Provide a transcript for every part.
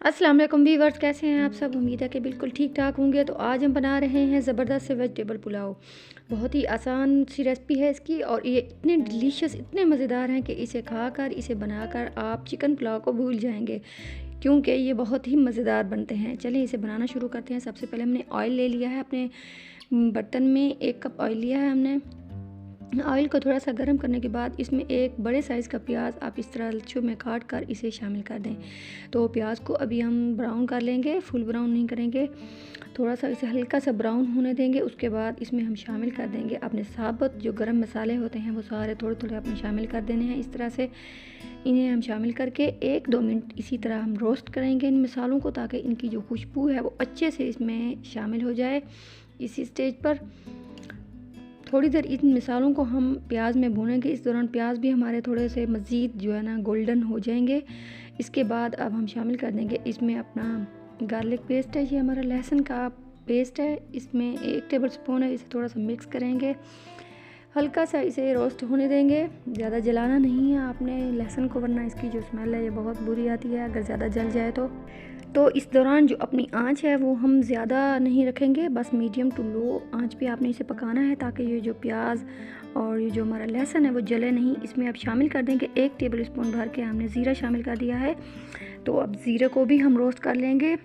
अस्सलाम वालेकुम व्यूअर्स, कैसे हैं आप सब। उम्मीद है कि बिल्कुल ठीक ठाक होंगे। तो आज हम बना रहे हैं ज़बरदस्त से वेजिटेबल पुलाव। बहुत ही आसान सी रेसिपी है इसकी और ये इतने डिलीशियस, इतने मज़ेदार हैं कि इसे खाकर, इसे बनाकर आप चिकन पुलाव को भूल जाएंगे, क्योंकि ये बहुत ही मज़ेदार बनते हैं। चलिए इसे बनाना शुरू करते हैं। सबसे पहले हमने ऑयल ले लिया है अपने बर्तन में। 1 कप ऑयल लिया है हमने। ऑयल को थोड़ा सा गर्म करने के बाद इसमें एक बड़े साइज़ का प्याज आप इस तरह लच्छों में काट कर इसे शामिल कर दें। तो प्याज को अभी हम ब्राउन कर लेंगे, फुल ब्राउन नहीं करेंगे, थोड़ा सा इसे हल्का सा ब्राउन होने देंगे। उसके बाद इसमें हम शामिल कर देंगे अपने साबुत जो गरम मसाले होते हैं, वो सारे थोड़े थोड़े अपने शामिल कर देने हैं। इस तरह से इन्हें हम शामिल करके 1-2 मिनट इसी तरह हम रोस्ट करेंगे इन मसालों को, ताकि इनकी जो खुशबू है वो अच्छे से इसमें शामिल हो जाए। इसी स्टेज पर थोड़ी देर इन मसालों को हम प्याज में भूनेंगे। इस दौरान प्याज भी हमारे थोड़े से मज़ीद जो है ना गोल्डन हो जाएंगे। इसके बाद अब हम शामिल कर देंगे इसमें अपना गार्लिक पेस्ट है, ये हमारा लहसुन का पेस्ट है, इसमें 1 टेबल स्पून है। इसे थोड़ा सा मिक्स करेंगे, हल्का सा इसे रोस्ट होने देंगे। ज़्यादा जलाना नहीं है आपने लहसुन को, वरना इसकी जो स्मेल है ये बहुत बुरी आती है अगर ज़्यादा जल जाए तो इस दौरान जो अपनी आंच है वो हम ज़्यादा नहीं रखेंगे, बस मीडियम टू लो आंच पे आपने इसे पकाना है, ताकि ये जो प्याज और ये जो हमारा लहसुन है वो जले नहीं। इसमें अब शामिल कर देंगे 1 टेबल स्पून भर के हमने ज़ीरा शामिल कर दिया है। तो अब ज़ीरे को भी हम रोस्ट कर लेंगे।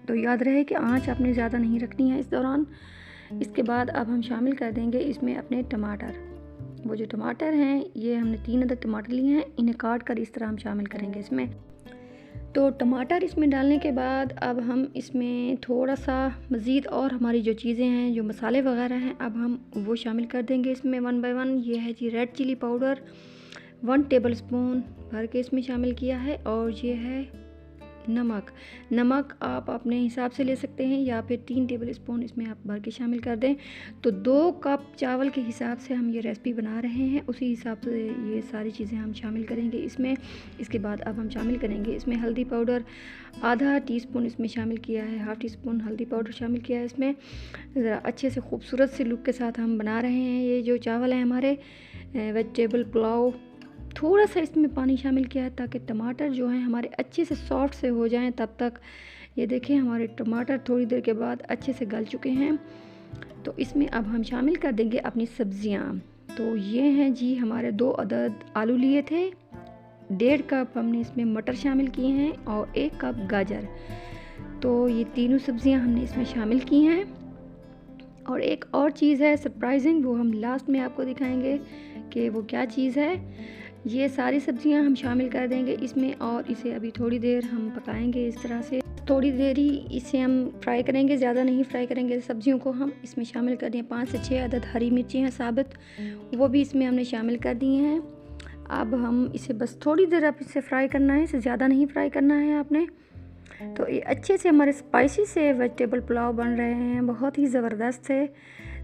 तो याद रहे कि आंच आपने ज़्यादा नहीं रखनी है इस दौरान। इसके बाद अब हम शामिल कर देंगे इसमें अपने टमाटर। वो जो टमाटर हैं ये हमने 3 अदद टमाटर लिए हैं, इन्हें काट कर इस तरह हम शामिल करेंगे इसमें। तो टमाटर इसमें डालने के बाद अब हम इसमें थोड़ा सा मज़ीद और हमारी जो चीज़ें हैं, जो मसाले वगैरह हैं, अब हम वो शामिल कर देंगे इसमें 1 बाय 1। ये है जी red chili powder 1 tablespoon भर के इसमें शामिल किया है। और ये है नमक आप अपने हिसाब से ले सकते हैं, या फिर 3 टेबल स्पून इसमें आप भर के शामिल कर दें। तो 2 कप चावल के हिसाब से हम ये रेसिपी बना रहे हैं, उसी हिसाब से ये सारी चीज़ें हम शामिल करेंगे इसमें। इसके बाद अब हम शामिल करेंगे इसमें हल्दी पाउडर आधा टीस्पून इसमें शामिल किया है, हाफ़ टीस्पून हल्दी पाउडर शामिल किया है इसमें। ज़रा अच्छे से खूबसूरत से लुक के साथ हम बना रहे हैं ये जो चावल है हमारे वेजिटेबल पुलाव। थोड़ा सा इसमें पानी शामिल किया है ताकि टमाटर जो हैं हमारे अच्छे से सॉफ्ट से हो जाएं तब तक। ये देखें हमारे टमाटर थोड़ी देर के बाद अच्छे से गल चुके हैं। तो इसमें अब हम शामिल कर देंगे अपनी सब्जियां। तो ये हैं जी हमारे 2 अदद आलू लिए थे, 1.5 कप हमने इसमें मटर शामिल किए हैं और 1 कप गाजर। तो ये तीनों सब्जियां हमने इसमें शामिल की हैं। और एक और चीज़ है सरप्राइजिंग, वो हम लास्ट में आपको दिखाएंगे कि वो क्या चीज़ है। ये सारी सब्जियां हम शामिल कर देंगे इसमें और इसे अभी थोड़ी देर हम पकाएंगे इस तरह से। थोड़ी देर ही इसे हम फ्राई करेंगे, ज़्यादा नहीं फ्राई करेंगे। सब्जियों को हम इसमें शामिल कर दिए। 5 से 6 अदद हरी मिर्ची हैं साबुत, वो भी इसमें हमने शामिल कर दी हैं। अब हम इसे बस थोड़ी देर अब इसे फ्राई करना है, इसे ज़्यादा नहीं फ्राई करना है आपने। तो ये अच्छे से हमारे स्पाइसी से वेजिटेबल पुलाव बन रहे हैं, बहुत ही ज़बरदस्त है।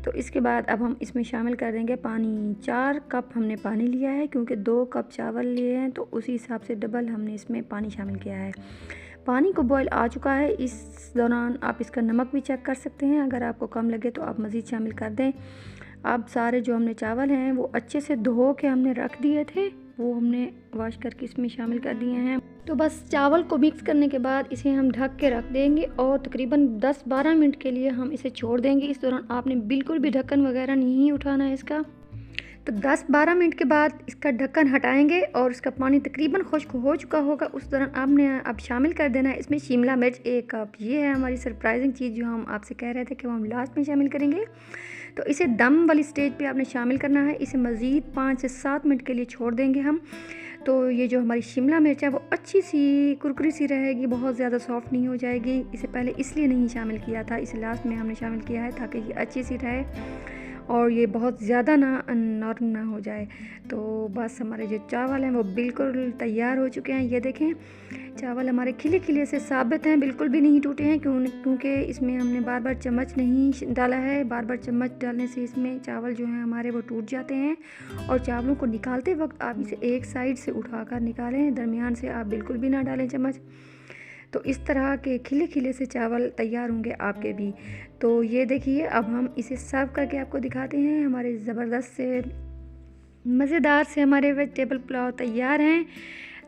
तो इसके बाद अब हम इसमें शामिल कर देंगे पानी। 4 कप हमने पानी लिया है, क्योंकि 2 कप चावल लिए हैं तो उसी हिसाब से डबल हमने इसमें पानी शामिल किया है। पानी को बॉयल आ चुका है। इस दौरान आप इसका नमक भी चेक कर सकते हैं, अगर आपको कम लगे तो आप मज़ीद शामिल कर दें। अब सारे जो हमने चावल हैं वो अच्छे से धो के हमने रख दिए थे, वो हमने वॉश करके इसमें शामिल कर दिए हैं। तो बस चावल को मिक्स करने के बाद इसे हम ढक के रख देंगे और तकरीबन 10-12 मिनट के लिए हम इसे छोड़ देंगे। इस दौरान आपने बिल्कुल भी ढक्कन वगैरह नहीं उठाना है इसका। तो 10-12 मिनट के बाद इसका ढक्कन हटाएंगे और इसका पानी तकरीबन खुश्क हो चुका होगा। उस दौरान आपने अब शामिल कर देना है इसमें शिमला मिर्च 1 कप। ये है हमारी सरप्राइजिंग चीज़ जो हम आपसे कह रहे थे कि वो हम लास्ट में शामिल करेंगे। तो इसे दम वाली स्टेज पे आपने शामिल करना है। इसे मज़ीद 5 से 7 मिनट के लिए छोड़ देंगे हम। तो ये जो हमारी शिमला मिर्च है वो अच्छी सी कुरकुरी सी रहेगी, बहुत ज़्यादा सॉफ्ट नहीं हो जाएगी। इसे पहले इसलिए नहीं शामिल किया था, इसे लास्ट में हमने शामिल किया है ताकि ये अच्छी सी रहे और ये बहुत ज़्यादा नरम ना हो जाए। तो बस हमारे जो चावल हैं वो बिल्कुल तैयार हो चुके हैं। ये देखें चावल हमारे खिले खिले से साबित हैं, बिल्कुल भी नहीं टूटे हैं, क्योंकि इसमें हमने बार बार चम्मच नहीं डाला है। बार बार चम्मच डालने से इसमें चावल जो हैं हमारे वो टूट जाते हैं। और चावलों को निकालते वक्त आप इसे एक साइड से उठाकर निकालें, दरमियान से आप बिल्कुल भी ना डालें चम्मच। तो इस तरह के खिले खिले से चावल तैयार होंगे आपके भी। तो ये देखिए अब हम इसे सर्व करके आपको दिखाते हैं। हमारे ज़बरदस्त से मज़ेदार से हमारे वेजिटेबल पुलाव तैयार हैं।